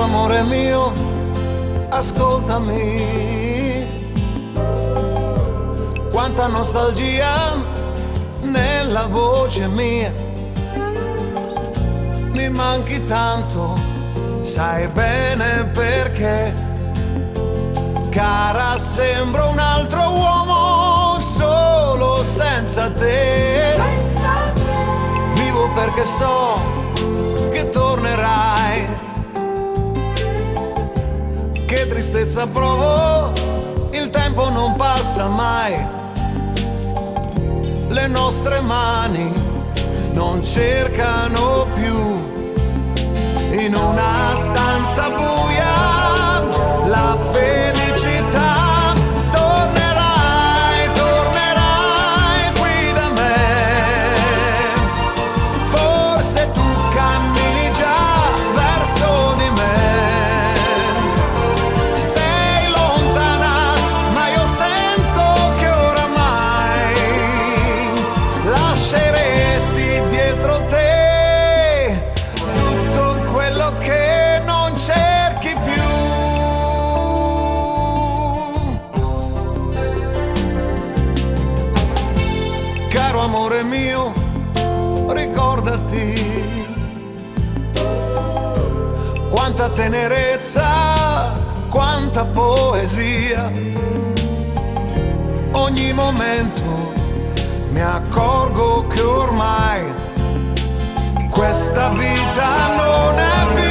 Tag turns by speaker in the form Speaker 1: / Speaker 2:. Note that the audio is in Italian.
Speaker 1: amore mio, ascoltami. Quanta nostalgia nella voce mia, mi manchi tanto, sai bene perché. Cara, sembro un altro uomo solo senza te. Vivo perché so che tornerai. Che tristezza provo, il tempo non passa mai. Le nostre mani non cercano più in una stanza buia la felicità. Tornerai, tornerai qui da me. Forse tu cammini già verso di me. Sei lontana, ma io sento che oramai lasceresti dietro te tutto quello che non cerchi più. Caro amore mio, ricordati quanta tenerezza, quanta poesia. Ogni momento mi accorgo che ormai questa vita non è più